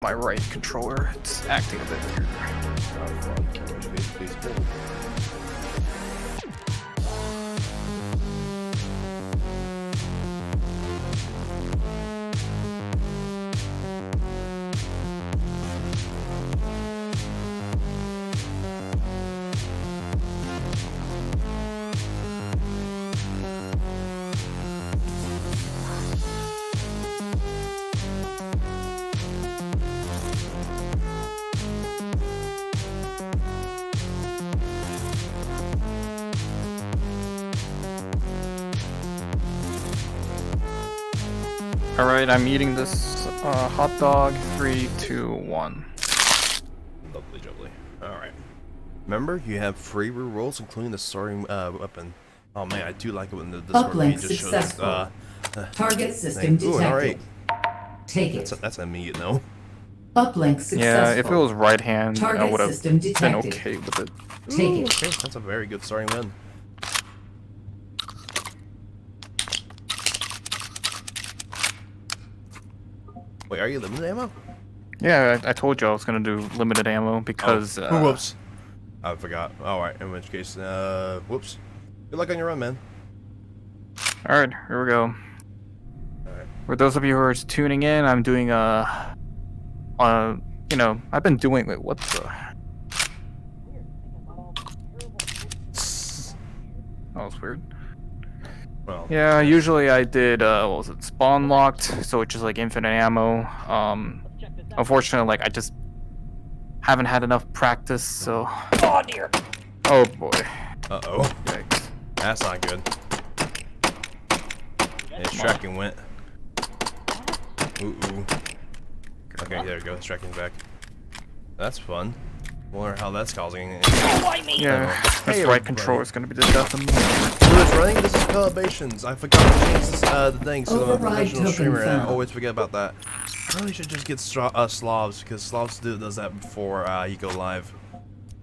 my right controller. It's acting a bit weird. Alright, I'm eating this hot dog. 3, 2, 1. Lovely jubbly. Alright. Remember, you have free rerolls, including the soaring weapon. Oh man, I do like it when the Discord feed just shows Target system detected. Alright. Take it. That's immediate, no? Uplink successful. Yeah, if it was right hand, I Target would have system been detected. okay with it. Take it. Okay, that's a very good starting win. Wait, are you limited ammo? Yeah, I told you I was gonna do limited ammo because. Whoops. I forgot. Alright, in which case, whoops. Good luck on your run, man. Alright, here we go. Alright. For those of you who are just tuning in, I'm doing you know, I've been doing. Wait, what the? That was weird. Well, Yeah, usually I did, what was it, spawn locked, so it's just like infinite ammo. Unfortunately, like, I just haven't had enough practice, so. Oh dear. Oh boy. uh-oh. Yikes. That's not good. His tracking went. Ooh. Okay, there we go. His tracking's back. That's fun. Wonder how that's causing it. Yeah, this right controller is gonna be the death of me. Who is running? This is Perambulations. I forgot to change this, the thing, so I'm a Override professional token streamer, and I found. always forget about that. I really should just get Slavs, because Slavs does that before you go live.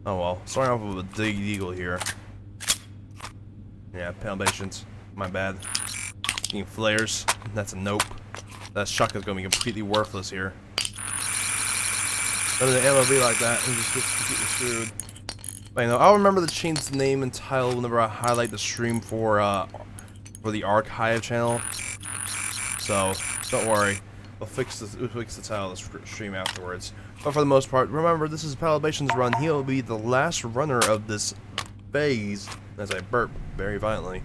Oh well. Starting off with a Dig Eagle here. Yeah, Perambulations. My bad. Getting flares. That's a nope. That shotgun's gonna be completely worthless here. None of the ammo be like that, and just gets completely screwed. But you know, I'll remember to change the name and title whenever I highlight the stream for the archive channel. So don't worry, we'll fix the title of the stream afterwards. But for the most part, remember this is Perambulation's run. He'll be the last runner of this phase. As I burp very violently.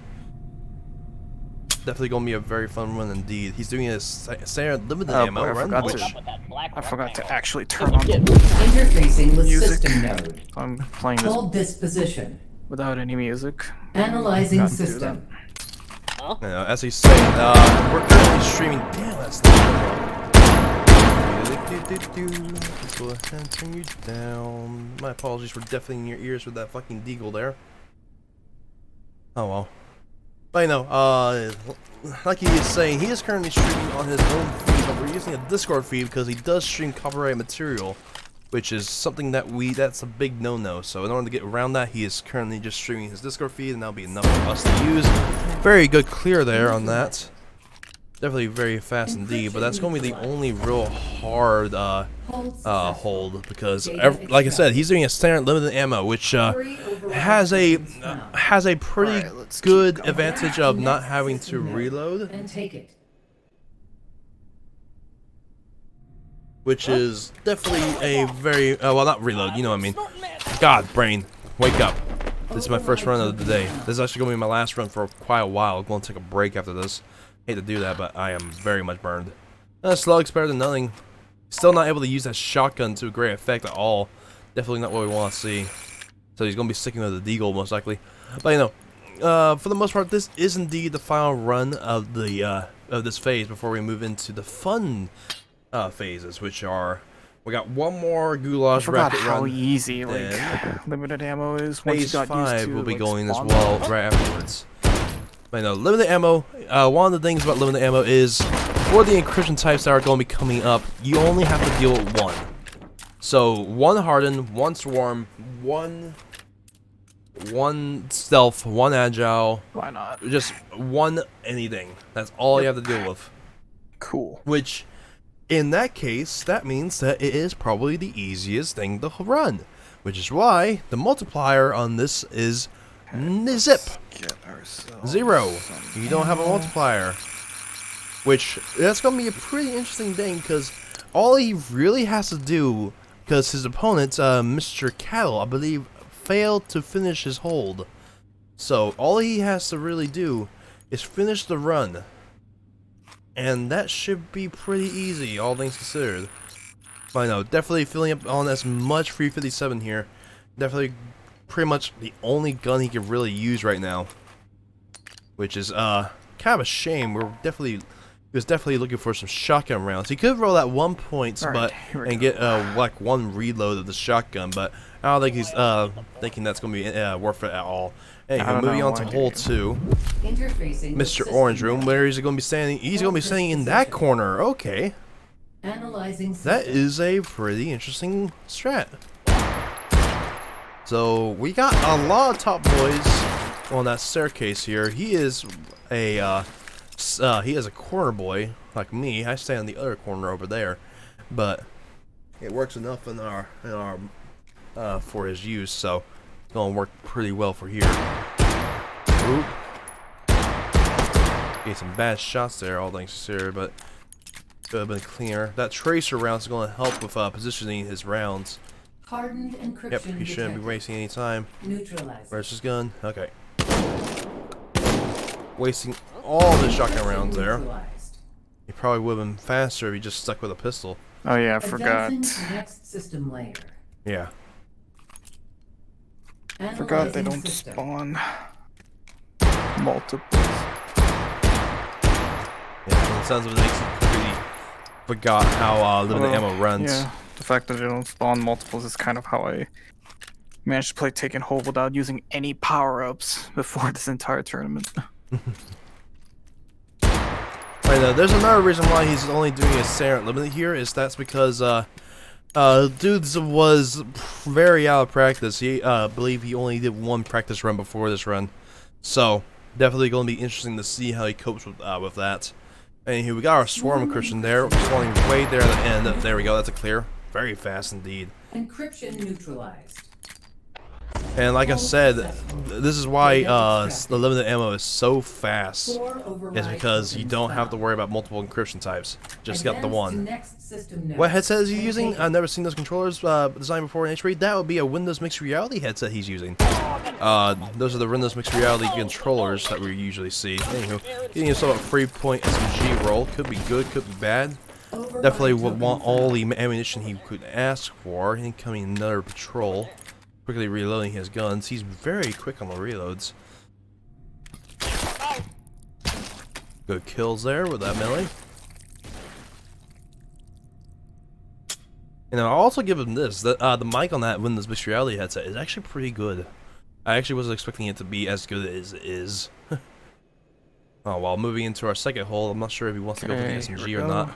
Definitely gonna be a very fun one indeed. He's doing his standard limited ammo boy, run, which I forgot to actually turn on the Interfacing with music. system node. I'm playing this Hold this position. without any music. Analyzing Forgot to do system. you know, as he's saying, we're currently streaming. Damn, that's Let's go ahead and turn you down. My apologies for deafening your ears with that fucking deagle there. Oh well. But you know, like he is saying, he is currently streaming on his own feed, but we're using a Discord feed because he does stream copyright material, which is something that that's a big no-no. So in order to get around that, he is currently just streaming his Discord feed, and that'll be enough for us to use. Very good clear there on that. Definitely very fast indeed, but that's going to be the only real hard hold because, like I said, he's doing a standard limited ammo, which has a pretty good advantage of not having to reload, And take it. which is definitely a very well, not reload, you know what I mean. God, brain, wake up! This is my first run of the day. This is actually going to be my last run for quite a while. I'm going to take a break after this. Hate to do that, but I am very much burned. Slug's better than nothing. Still not able to use that shotgun to a great effect at all. Definitely not what we want to see. So he's going to be sticking with the deagle most likely. But you know, for the most part, this is indeed the final run of the of this phase before we move into the fun phases, which are we got one more I goulash forgot racket how run. easy like and limited ammo is once you Phase got 5 used to will be like, going as spawn. well right afterwards. But no, limited ammo, one of the things about limited ammo is, for the encryption types that are going to be coming up, you only have to deal with one. So, one harden, one swarm, one stealth, one agile, Why not? just one anything. That's all you have to deal with. Cool. Which in that case, that means that it is probably the easiest thing to run, which is why the multiplier on this is zip. Get ourselves 0. some You don't have a ammo. multiplier. Which, that's going to be a pretty interesting thing, because all he really has to do, because his opponent, Mr. Cattle, I believe, failed to finish his hold. So, all he has to really do is finish the run. And that should be pretty easy, all things considered. But I know, definitely filling up on as much 357 here. Definitely pretty much the only gun he can really use right now. Which is, kind of a shame. He was definitely looking for some shotgun rounds. He could roll at 1 point, Alright, and get like 1 reload of the shotgun, but I don't think he's thinking that's going to be worth it at all. Anyway, moving on to hole 2, Interfacing with Mr. system Orange Room. network. Where is he going to be standing? He's going to be standing in that corner. Okay, Analyzing that system. is a pretty interesting strat. So we got a lot of top boys on that staircase here. He is a corner boy like me. I stay on the other corner over there, but it works enough in our for his use, so it's gonna work pretty well for here. Oop. Get some bad shots there, all things considered, but could have been cleaner. That tracer round is gonna help with positioning his rounds. Hardened encryption Yep, he shouldn't be detected. wasting any time. Neutralized. Where's his gun? Okay. Wasting all the shotgun rounds there. Neutralized. He probably would have been faster if he just stuck with a pistol. Oh yeah, I forgot. Advancing to next system layer. Yeah. Forgot they Analyzing don't system. spawn multiples. Yeah, it sounds like they completely forgot how limited ammo runs. Yeah, the fact that they don't spawn multiples is kind of how I managed to play Taken Hold without using any power-ups before this entire tournament. Right, there's another reason why he's only doing a Sarah limited here, is that's because dudes was very out of practice. He believe he only did 1 practice run before this run, so definitely going to be interesting to see how he copes with that. Anywho, we got our swarm encryption there, spawning way there at the end. There we go. That's a clear. Very fast indeed. Encryption neutralized. And like I said, this is why the limited ammo is so fast. It's because you don't have to worry about multiple encryption types. Just got the one. What headset is he using? I've never seen those controllers designed before in HP. That would be a Windows Mixed Reality headset he's using. Those are the Windows Mixed Reality controllers that we usually see. Anywho, getting yourself a 3-point SMG roll. Could be good, could be bad. Definitely would want all the ammunition he could ask for. Incoming another patrol. Quickly reloading his guns. He's very quick on the reloads. Good kills there with that melee. And I'll also give him this. The mic on that Windows Mixed Reality headset is actually pretty good. I actually wasn't expecting it to be as good as it is. Oh, while moving into our second hole, I'm not sure if he wants to go for the SMG or not.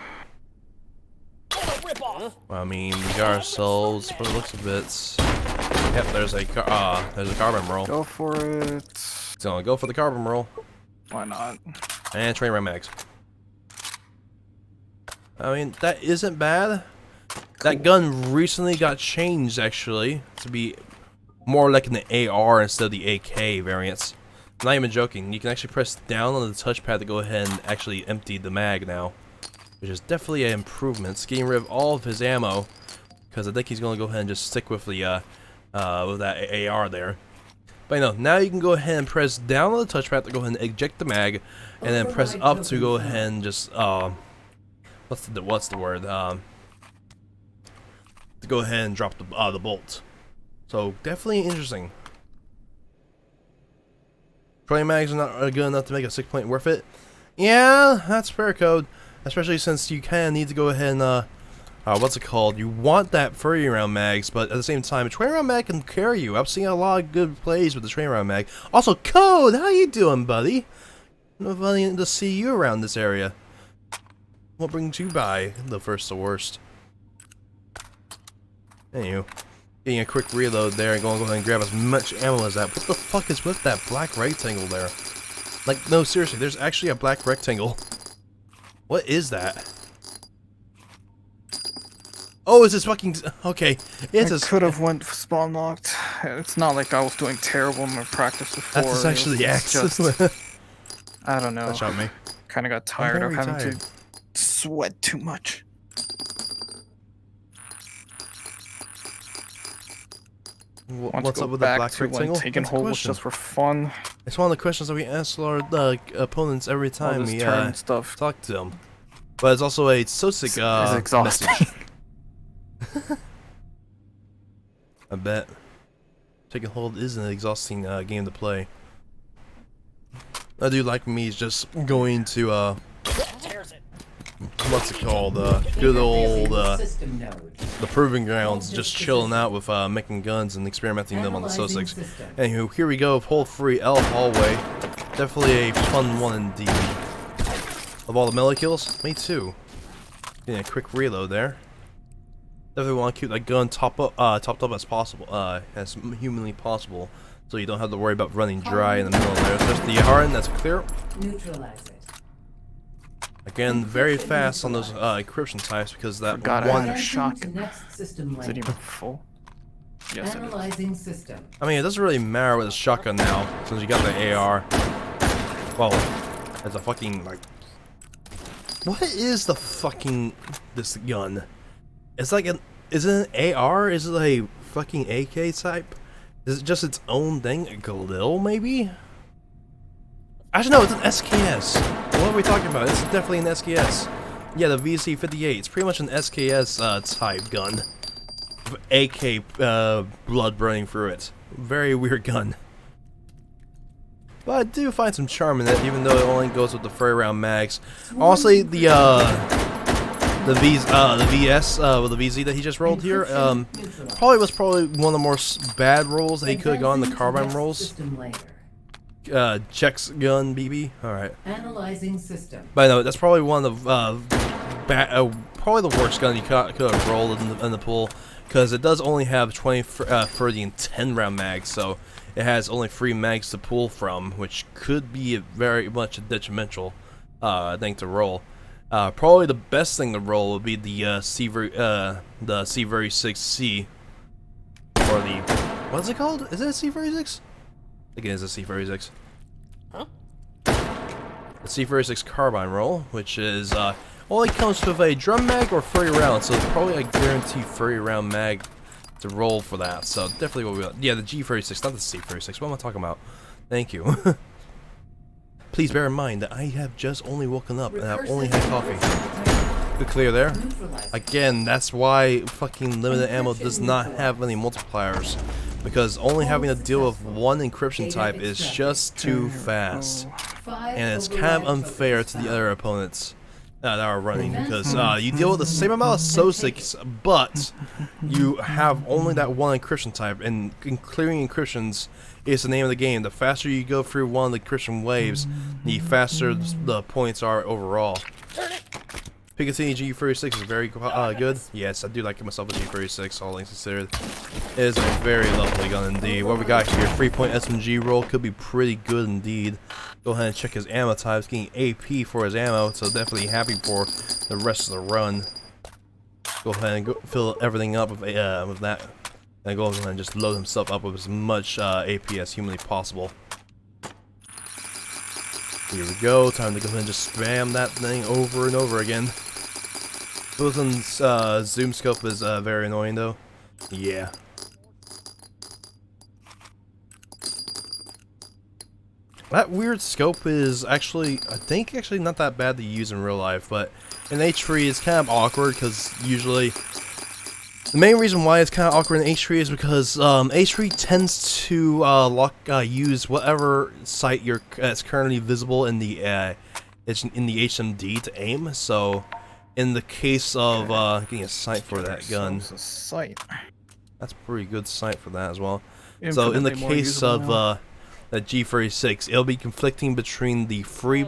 I mean, we got ourselves, for the looks of it. Yep, there's a carbon roll. Go for it. So go for the carbon roll. Why not? And train round mags. I mean, that isn't bad. That gun recently got changed, actually, to be more like an AR instead of the AK variants. I'm not even joking. You can actually press down on the touchpad to go ahead and actually empty the mag now, which is definitely an improvement. It's getting rid of all of his ammo, because I think he's going to go ahead and just stick with the with that AR there. But now you can go ahead and press down on the touchpad to go ahead and eject the mag, and then press up to go ahead and just what's the word to go ahead and drop the bolt. So definitely interesting. 20 mags are not good enough to make a 6-point worth it. Yeah, that's fair code, especially since you kind of need to go ahead and what's it called? You want that 30 round mags, but at the same time, a 20 round mag can carry you. I've seen a lot of good plays with the 20 round mag. Also, Code, how you doing, buddy? Funny to see you around this area. What brings you by the first to worst? Anywho, getting a quick reload there and going to go ahead and grab as much ammo as that. What the fuck is with that black rectangle there? Like, no, seriously, there's actually a black rectangle. What is that? Oh, is this fucking... Okay. It's I a... could have went spawn locked. It's not like I was doing terrible in my practice before. That's actually the It's X. just, I don't know. That shot me. Kind of got tired of very having tired. to sweat too much. Want What's to up go with that back black to when rectangle? taking That's a hold was question. just for fun. It's one of the questions that we ask our opponents every All time this we turn and stuff talk to them. But it's also a Sosic is exhausting. message. I bet. Taking hold is an exhausting game to play. A dude like me is just going to what's it called? Good old System node. the proving grounds, just chilling out with making guns and experimenting them on the Analyzing Sosics. system. Anywho, here we go, hole 3 L hallway. Definitely a fun one indeed. Of all the melee kills, me too. Getting a quick reload there. Definitely want to keep that gun topped up as possible, as humanly possible, so you don't have to worry about running dry in the middle there. There's the Harden, that's clear. Neutralize it. Again, very fast on those encryption types because that Forgot I one. had a Advancing to shotgun. next system Is it layer. even full? Yes, it is. Analyzing system. I mean, it doesn't really matter with a shotgun now, since you got the AR. Well, it's a fucking, like... What is the fucking... this gun? It's like an... Is it an AR? Is it a fucking AK type? Is it just its own thing? A Galil, maybe? Actually, no, it's an SKS. What are we talking about? It's definitely an SKS. Yeah, the VC-58. It's pretty much an SKS type gun. AK blood running through it. Very weird gun. But I do find some charm in it, even though it only goes with the 30-round mags. Honestly, the VS with the VZ that he just rolled here, probably was one of the more bad rolls that he could have gone. The carbine rolls. System layer. Checks gun BB. All right. Analyzing system. But no, that's probably one of probably the worst gun you could have rolled in the pool, because it does only have 20, 30, and 10-round mags, so it has only 3 mags to pull from, which could be very much a detrimental thing to roll. Probably the best thing to roll would be the C36C, or the what's it called? Is it a C36? I think it is a C36. Huh? The C36 carbine roll, which is only comes with a drum mag or 30 rounds, so it's probably a guaranteed 30 round mag to roll for that. So definitely what we got. Yeah, the G36, not the C36. What am I talking about? Thank you. Please bear in mind that I have just only woken up and I've only had coffee. Good clear there. Again, that's why fucking limited ammo does not have any multipliers, because only having to deal with one encryption type is just too fast, and it's kind of unfair to the other opponents that are running, because you deal with the same amount of Sosics, but you have only that one encryption type, and clearing encryptions is the name of the game. The faster you go through one of the encryption waves, the faster the points are overall. Picatinny G36 is very good. Yes, I do like myself a G36, all things considered. It is a very lovely gun indeed. What we got here, 3-point SMG roll, could be pretty good indeed. Go ahead and check his ammo types, getting AP for his ammo, so definitely happy for the rest of the run. Go ahead and fill everything up with that, and go ahead and just load himself up with as much AP as humanly possible. Here we go, time to go ahead and just spam that thing over and over again. Wilson's zoom scope is very annoying though. Yeah. That weird scope is actually, I think, actually not that bad to use in real life, but in H3 it's kind of awkward, because usually the main reason why it's kind of awkward in H3 is because H3 tends to use whatever site that's currently visible in the HMD to aim. So in the case of getting a sight for that gun, A sight. that's a pretty good sight for that as well. So in the Infinitely more case usable of now. the G36, it'll be conflicting between the free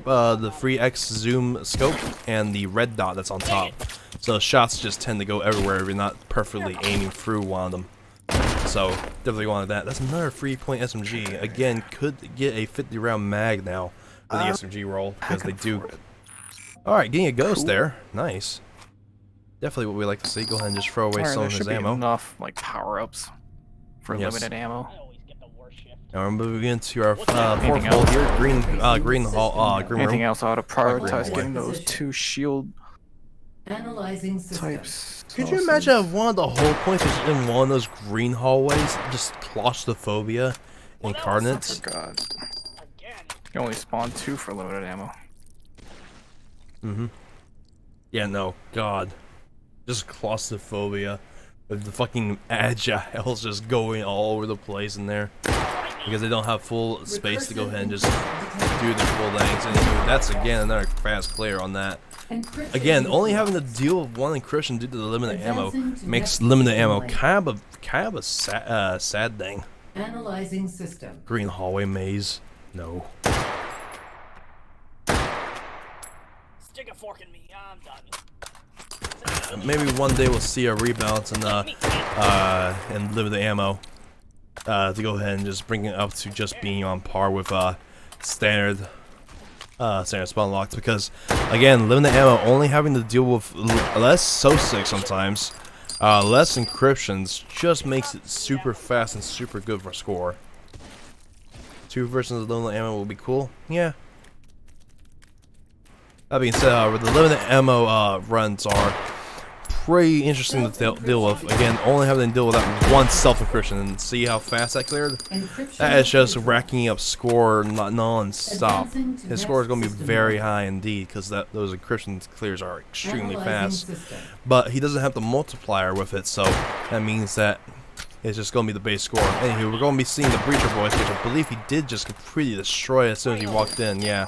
X zoom scope and the red dot that's on top. So shots just tend to go everywhere if you're not perfectly aiming through one of them. So definitely wanted that. That's another 3-point SMG. Again, could get a 50-round mag now with the SMG roll, because they do. All right, getting a ghost there. Nice. Definitely what we like to see. Go ahead and just throw away Alright, some there of should his be ammo. enough like power-ups for Yes. limited ammo. Now we're moving into our fourth Anything hall else? here. Green hall, green Anything room. else I ought to prioritize Green getting those 2 shield Analyzing system. types. Could you imagine if one of the whole points was in one of those green hallways? Just claustrophobia incarnates. God. You only spawn 2 for limited ammo. Yeah, no, God. Just claustrophobia. With the fucking agiles just going all over the place in there. Because they don't have full space to go ahead and just do the full things. And that's again another fast clear on that. Again, only having to deal with one encryption due to the limited ammo makes limited ammo kind of a sad thing. Analyzing system. Green hallway maze. No. Stick a fork in me. I'm done. Maybe one day we'll see a rebalance in limited ammo. To go ahead and just bring it up to just being on par with standard spawn locks, because again, limited ammo only having to deal with less SO6 sometimes, less encryptions, just makes it super fast and super good for score. 2 versions of limited ammo will be cool. Yeah. That being said, the limited ammo runs are pretty interesting to deal with. Again, only having to deal with that one self-encryption and see how fast that cleared. That is just racking up score non-stop. His score is going to be very high indeed, because those encryption clears are extremely fast. But he doesn't have the multiplier with it, so that means that it's just going to be the base score. Anywho, we're going to be seeing the Breacher Voice, which I believe he did just completely destroy as soon as he walked in. Yeah,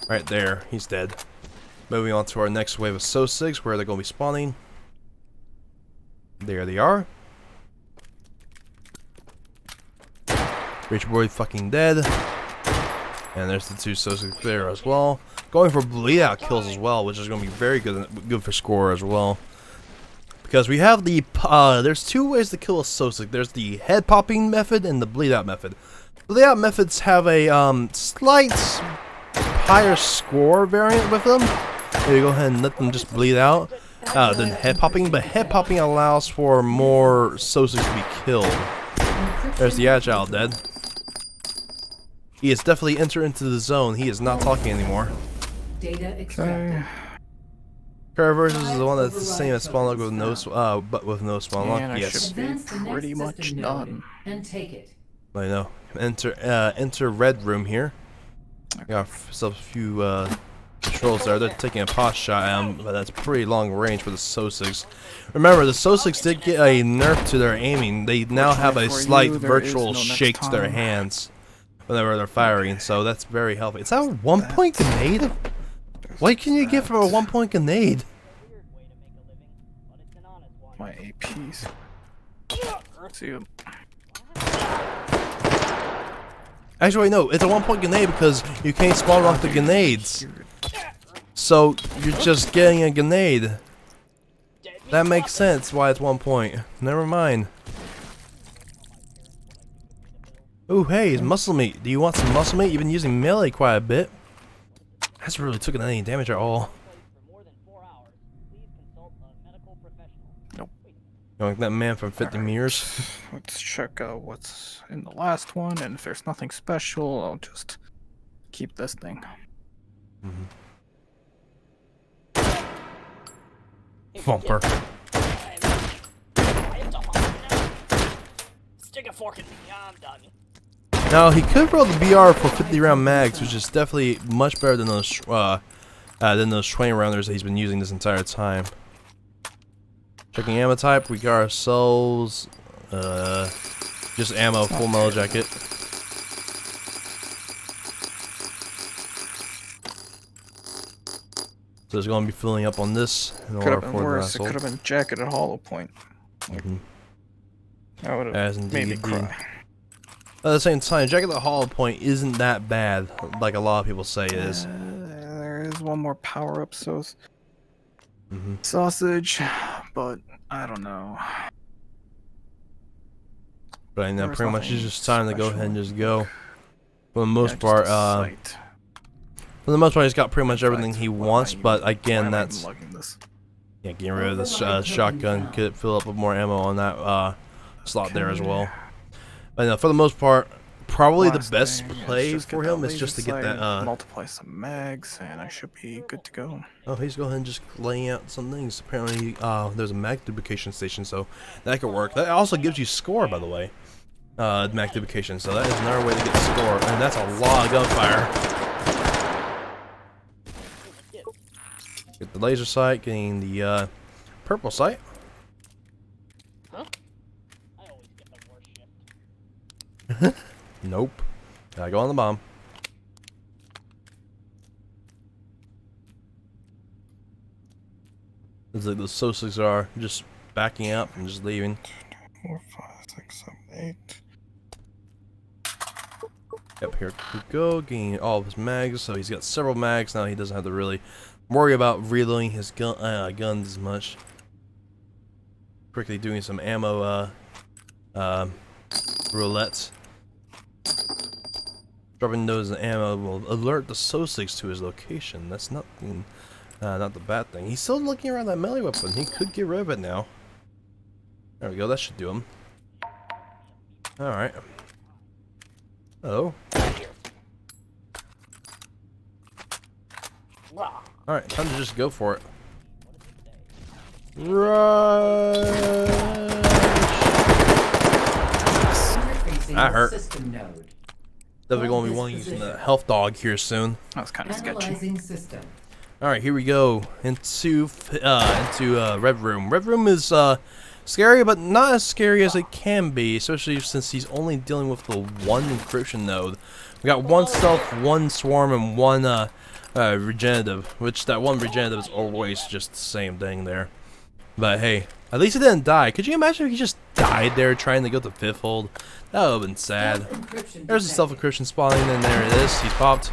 right there. He's dead. Moving on to our next wave of SO6, where they're going to be spawning. There they are. Breacher Boy fucking dead. And there's the 2 SO6 there as well. Going for bleed out kills as well, which is going to be very good for score as well. Because we have the, there's 2 ways to kill a SO6. There's the head popping method and the bleed out method. Bleed out methods have a slight higher score variant with them. You go ahead and let them just bleed out than head popping, but head popping allows for more SO6 to be killed. There's the agile dead. He has definitely entered into the zone. He is not talking anymore. Data extracted. Paraversus is the one that's the same as spawn lock with no but with no spawn lock. And I Yes. should be Advance the next pretty much system node done. and take it. I know. Enter red room here. Got ourselves a few controls there. They're taking a pot shot at him, but that's pretty long range for the SO6. Remember, the SO6 did get a nerf to their aiming. They now have a slight virtual shake to their hands whenever they're firing, so that's very healthy. Is that a 1-point grenade? What can you get from a 1-point grenade? My APs. See you. Actually, no, it's a 1-point grenade because you can't spawn lock the grenades. So, you're just getting a grenade. That makes sense why it's 1 point. Never mind. Ooh, hey, it's muscle meat. Do you want some muscle meat? You've been using melee quite a bit. Hasn't really taken any damage at all. Nope. You like that man from 50 meters? Let's check out what's in the last one, and if there's nothing special, I'll just keep this thing. Bumper. Stick a fork in me. I'm done. Now, he could roll the BR for 50 round mags, which is definitely much better than those 20 rounders that he's been using this entire time. Checking ammo type, we got ourselves just ammo, full metal jacket. So it's going to be filling up on this in Could order have been for the worse. It assault. could have been jacket at hollow point. That would As have indeed, made me indeed. cry. At the same time, jacket at hollow point isn't that bad, like a lot of people say it is. There is one more power up, so sausage, but I don't know. But I know There's pretty much nothing it's just time to go ahead and special. just go. For the Yeah, most just part, a sight. for the most part, he's got pretty much everything Fact, he why am I wants. even- But why again, am I even that's lugging this? Yeah, getting rid of this shotgun could fill up with more ammo on that slot there as well. But for the most part, probably the best play for him is just to get that multiply some mags, and I should be good to go. Oh, he's going ahead and just laying out some things. Apparently, there's a mag duplication station, so that could work. That also gives you score, by the way. Mag duplication, so that is another way to get score, and that's a lot of gunfire. Get the laser sight, getting the purple sight. Huh? I always get the worst shit. Nope. Gotta go on the bomb. Looks like the Sosigs are just backing up and just leaving. 4, 5, 6, 7, 8. Yep, here we go, getting all of his mags. So he's got several mags now. He doesn't have to really worry about reloading his guns as much. Quickly doing some ammo roulettes. Dropping those ammo will alert the Sosigs to his location. That's nothing, not the bad thing. He's still looking around that melee weapon. He could get rid of it now. There we go. That should do him. All right. Hello. All right, time to just go for it. Rush! That hurt. System node. Definitely going to be one using the health dog here soon. That was kind of sketchy. Analyzing system. All right, here we go into Red Room. Red Room is scary, but not as scary as it can be, especially since he's only dealing with the one encryption node. We got one stealth, one swarm, and one regenerative. Which that one regenerative is always just the same thing there. But hey, at least he didn't die. Could you imagine if he just died there trying to go to fifth hold? That would have been sad. There's a self-encryption spawning, and there it is. He's popped.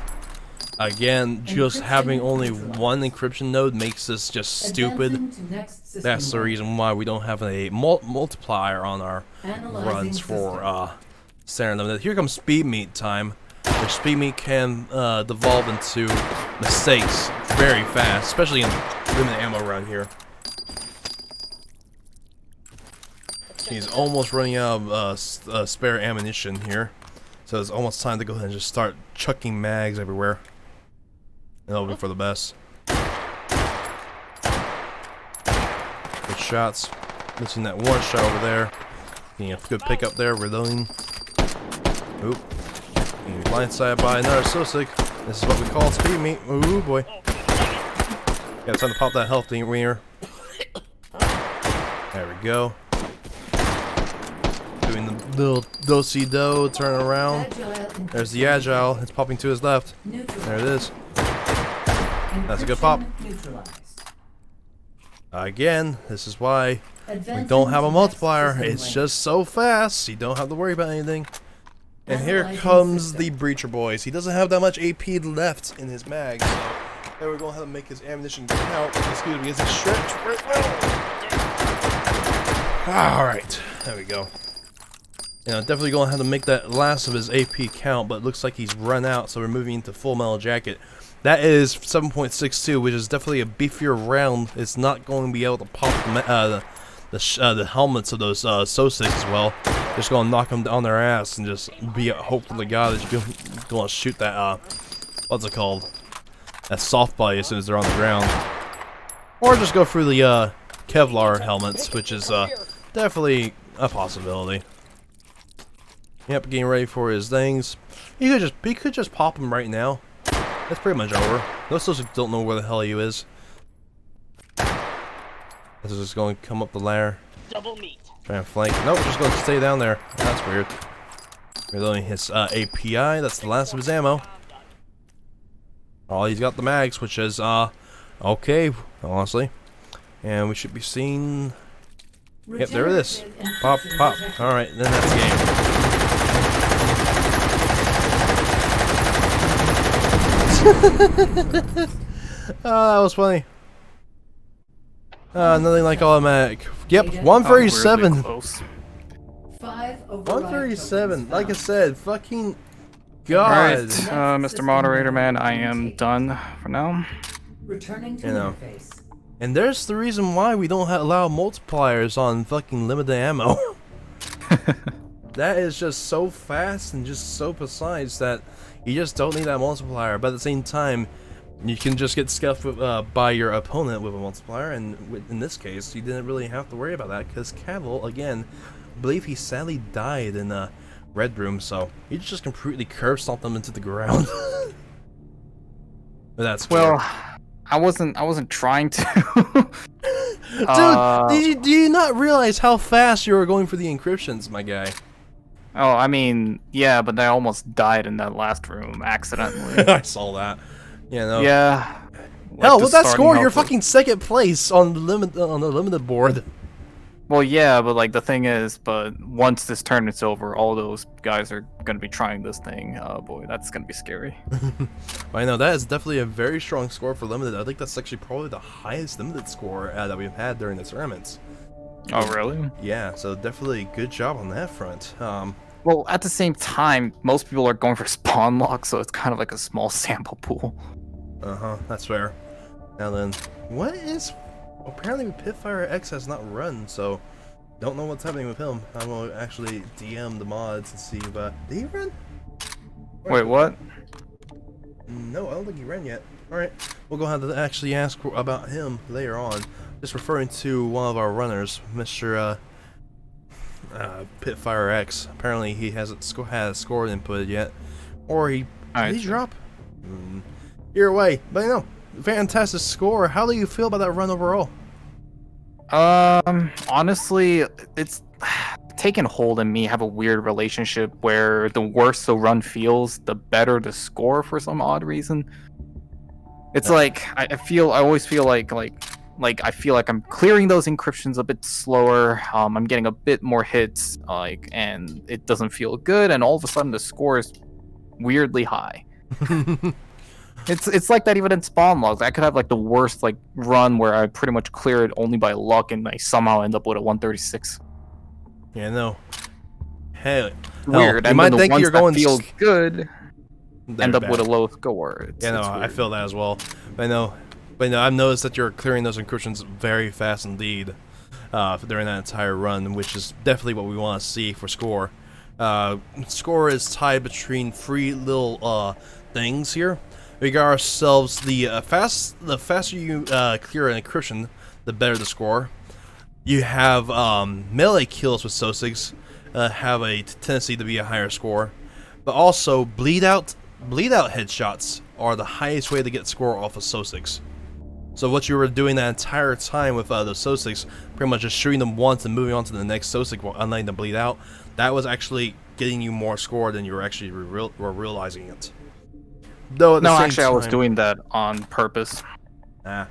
Again, just having only one encryption node makes this just stupid. That's the reason why we don't have a multiplier on our runs for standard limited. Here comes speed meet time. Where speed meet can devolve into mistakes very fast, especially in limited ammo run here. He's almost running out of spare ammunition here, so it's almost time to go ahead and just start chucking mags everywhere. And that'll be for the best. Good shots. Missing that one shot over there. Getting a good pick up there. Reloading. Oop. Being blindsided by another Sosig. This is what we call speed meet. Ooh boy. Yeah, time to pop that health wiener. There we go. Doing the little do-si-do, turn around. There's the agile. It's popping to his left. There it is. That's a good pop. Again, this is why we don't have a multiplier. It's just so fast. You don't have to worry about anything. And here comes the Breacher boys. He doesn't have that much AP left in his mag, so there we're going to have to make his ammunition count. Excuse me, it's a stretch right now. Alright, there we go. Definitely going to have to make that last of his AP count, but it looks like he's run out, so we're moving into Full Metal Jacket. That is 7.62, which is definitely a beefier round. It's not going to be able to pop the helmets of those Sosigs as well. Just going to knock them on their ass and just be a hope to the god that you're going to shoot that, what's it called? That soft body as soon as they're on the ground. Or just go through the Kevlar helmets, which is definitely a possibility. Yep, getting ready for his things. He could just pop him right now. That's pretty much over. Those Sosigs don't know where the hell he is. This is just going to come up the ladder. Double meat. Try and flank. Nope, just going to stay down there. That's weird. Reloading his API. That's the last of his ammo. Oh, he's got the mags, which is okay, honestly. And we should be seeing. Yep, there it is. Pop, pop. All right, then that's the game. Oh, that was funny. Nothing like automatic. Yep, 137. 137. Like I said, fucking god. Alright, Mr. Moderator, man, I am done for now. Returning to You know. interface. And there's the reason why we don't allow multipliers on fucking limited ammo. That is just so fast and just so precise that you just don't need that multiplier. But at the same time, you can just get scuffed with, by your opponent with a multiplier, and in this case, you didn't really have to worry about that because Cavill, again, I believe he sadly died in the Red Room, so he just completely curb stomped them into the ground. But that's Well, I wasn't trying to. dude, do you not realize how fast you were going for the encryptions, my guy? Oh, I mean, yeah, but I almost died in that last room accidentally. I saw that. Yeah, no. Yeah. Hell, the with that starting score, you're health was- fucking second place on the limited board. Well, yeah, but like the thing is, but once this tournament's over, all those guys are gonna be trying this thing. Oh boy, that's gonna be scary. I know that is definitely a very strong score for limited. I think that's actually probably the highest limited score that we've had during the tournaments. Oh really? Yeah, so definitely good job on that front. Well, at the same time, most people are going for spawn lock, so it's kind of like a small sample pool. That's fair. Now then, what is... Apparently Pitfire X has not run, so don't know what's happening with him. I'm gonna actually DM the mods and see if, did he run? Wait, what? No, I don't think he ran yet. Alright, we'll go ahead and actually ask about him later on. Just referring to one of our runners, Mr. Pitfire X. Apparently he hasn't scored inputted yet. Or did he drop? Either way, but no, fantastic score. How do you feel about that run overall? Honestly, it's taken hold in me. Have a weird relationship where the worse the run feels, the better the score for some odd reason. It's like I always feel like I feel like I'm clearing those encryptions a bit slower. I'm getting a bit more hits, and it doesn't feel good. And all of a sudden, the score is weirdly high. It's like that even in spawn logs. I could have like the worst like run where I pretty much clear it only by luck, and I somehow end up with a 136. Yeah, no. Hey, Weird. You And might then the think ones you're that going feel good they're end up bad. with a low score. Yeah, no, I feel that as well. But no, I've noticed that you're clearing those encryptions very fast indeed during that entire run, which is definitely what we want to see for score. Score is tied between three little things here. We got ourselves the faster you clear an encryption, the better the score. You have melee kills with SOSIGs have a tendency to be a higher score, but also bleed out headshots are the highest way to get score off of SOSIGs. So what you were doing that entire time with the SOSIGs, pretty much just shooting them once and moving on to the next SOSIG while letting them bleed out, that was actually getting you more score than you were actually were realizing it. Though at the No, same actually, I was time- doing that on purpose. Ah.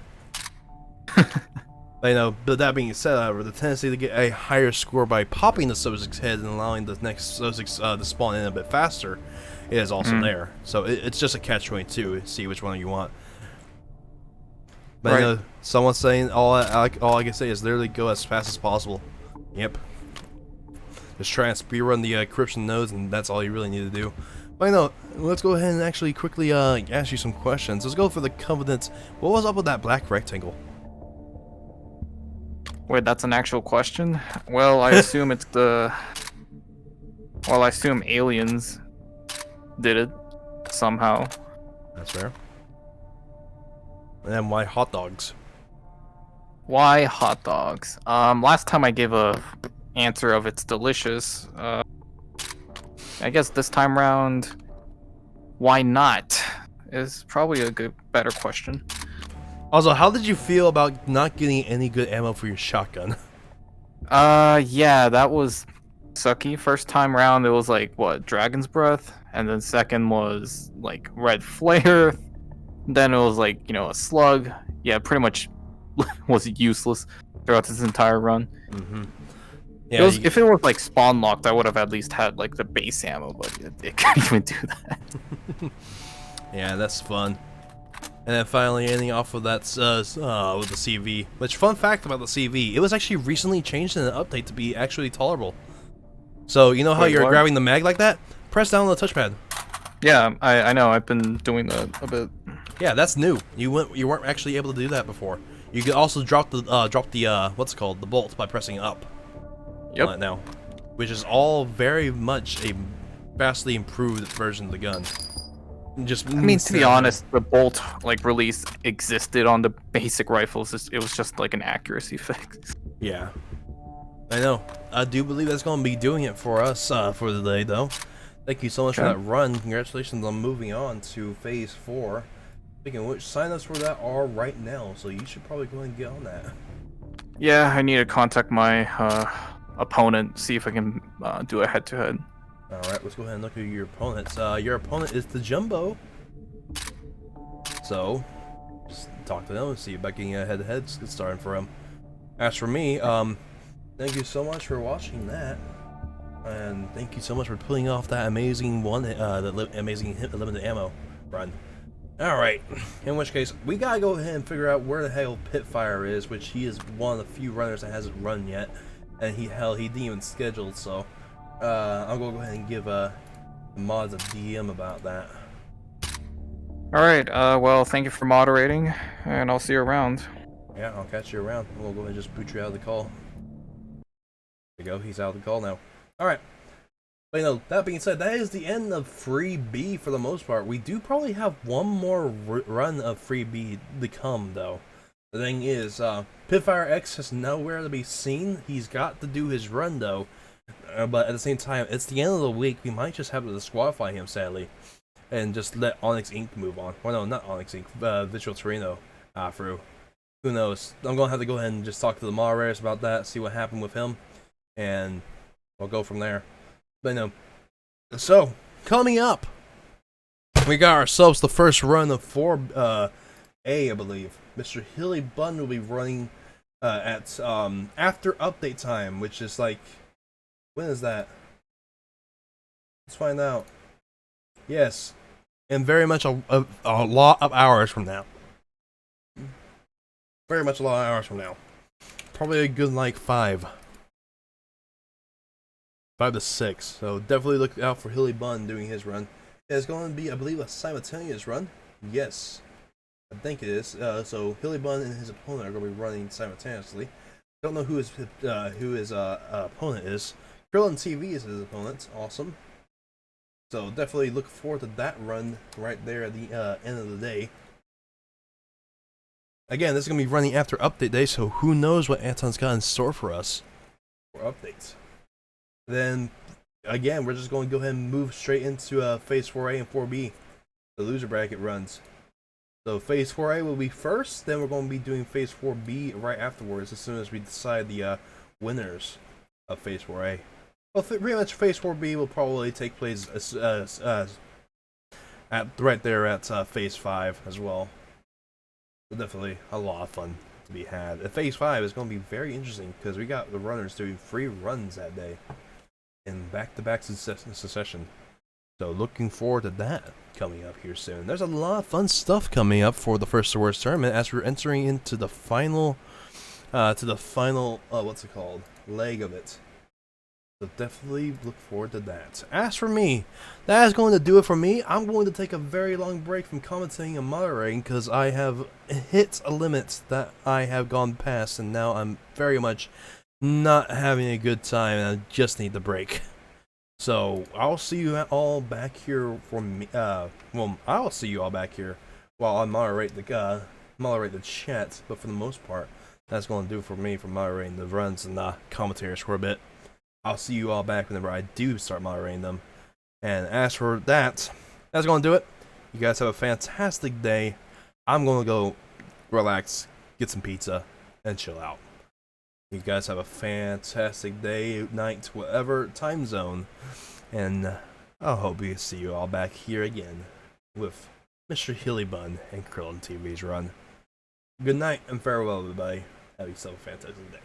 But that being said, however, the tendency to get a higher score by popping the SOSIG's head and allowing the next SOSIG to spawn in a bit faster is also there. So it's just a catch-22. See which one you want. But Right. Someone's saying all I can say is literally go as fast as possible. Yep. Just try and speedrun the encryption nodes, and that's all you really need to do. But let's go ahead and actually quickly ask you some questions. Let's go for the Covenant. What was up with that black rectangle? Wait, that's an actual question? Well, I assume it's the... Well, I assume aliens did it somehow. That's fair. And then why hot dogs? Why hot dogs? Last time I gave a answer of it's delicious. I guess this time round, why not? Is probably a better question. Also, how did you feel about not getting any good ammo for your shotgun? Yeah, that was sucky. First time round, it was like, what, Dragon's Breath? And then second was, like, Red Flare. Then it was like, a slug. Yeah, pretty much was useless throughout this entire run. Mm-hmm. Yeah, if it was like spawn locked, I would have at least had like the base ammo, but it couldn't even do that. Yeah, that's fun. And then finally ending off with that with the CV. Which, fun fact about the CV, it was actually recently changed in an update to be actually tolerable. So you know how Wait, you're what? grabbing the mag like that? Press down on the touchpad. Yeah, I know. I've been doing that a bit. Yeah, that's new. You weren't actually able to do that before. You can also drop the what's it called, the bolt, by pressing up. Yep. On it now, which is all very much a vastly improved version of the gun. Just I mean, to be honest, the bolt like release existed on the basic rifles. It was just like an accuracy fix. Yeah, I know. I do believe that's going to be doing it for us for the day, though. Thank you so much for that run. Congratulations on moving on to Phase 4. Speaking of which, sign-ups for that are right now, so you should probably go ahead and get on that. Yeah, I need to contact my opponent, see if I can do a head-to-head. Alright, let's go ahead and look at your opponents. Your opponent is the Jumbo. So, just talk to them and see about getting a head-to-head starting for him. As for me, thank you so much for watching that. And thank you so much for pulling off that amazing amazing limited ammo run. Alright, in which case, we gotta go ahead and figure out where the hell Pitfire is, which he is one of the few runners that hasn't run yet. And he didn't even schedule, so I'll go ahead and give the mods a DM about that. Alright, well, thank you for moderating, and I'll see you around. Yeah, I'll catch you around. We'll go ahead and just boot you out of the call. There you go, he's out of the call now. Alright. But you know, that being said, that is the end of Free B for the most part. We do probably have one more run of Free B to come, though. The thing is, Pitfire X is nowhere to be seen. He's got to do his run, though. But at the same time, it's the end of the week. We might just have to disqualify him, sadly. And just let Onyx Inc. move on. Well, no, not Onyx Inc. Visual Torino through. Who knows? I'm going to have to go ahead and just talk to the moderators about that, see what happened with him. And we'll go from there. But no. So, coming up, we got ourselves the first run of 4A, I believe. Mr. Hilly Bun will be running at after update time, which is like, when is that? Let's find out. Yes, and very much a lot of hours from now. Very much a lot of hours from now. Probably a good like 5 to 6. So definitely look out for Hilly Bun doing his run. It's going to be, I believe, a simultaneous run. Yes, I think it is. So Hilly Bun and his opponent are going to be running simultaneously. Don't know who his opponent is. Krillin TV is his opponent. Awesome. So definitely look forward to that run right there at the end of the day. Again, this is going to be running after update day, so who knows what Anton's got in store for us for updates. Then, again, we're just going to go ahead and move straight into Phase 4A and 4B, the loser bracket runs. So Phase 4A will be first, then we're going to be doing Phase 4B right afterwards as soon as we decide the winners of Phase 4A. Well, pretty much Phase 4B will probably take place right there at Phase 5 as well. So definitely a lot of fun to be had. And Phase 5 is going to be very interesting because we got the runners doing free runs that day in back-to-back succession. So looking forward to that coming up here soon. There's a lot of fun stuff coming up for the First to Worst tournament as we're entering into the final, what's it called, leg of it. So definitely look forward to that. As for me, that is going to do it for me. I'm going to take a very long break from commentating and moderating because I have hit a limit that I have gone past, and now I'm very much not having a good time, and I just need the break. So I'll see you all back here for me. Well, I'll see you all back here while I moderate the chat. But for the most part, that's going to do it for me for moderating the runs and commentators for a bit. I'll see you all back whenever I do start moderating them. And as for that, that's going to do it. You guys have a fantastic day. I'm going to go relax, get some pizza, and chill out. You guys have a fantastic day, night, whatever time zone. And I hope we see you all back here again with Mr. Hilly Bun and Krillin TV's run. Good night and farewell, everybody. Have yourself a fantastic day.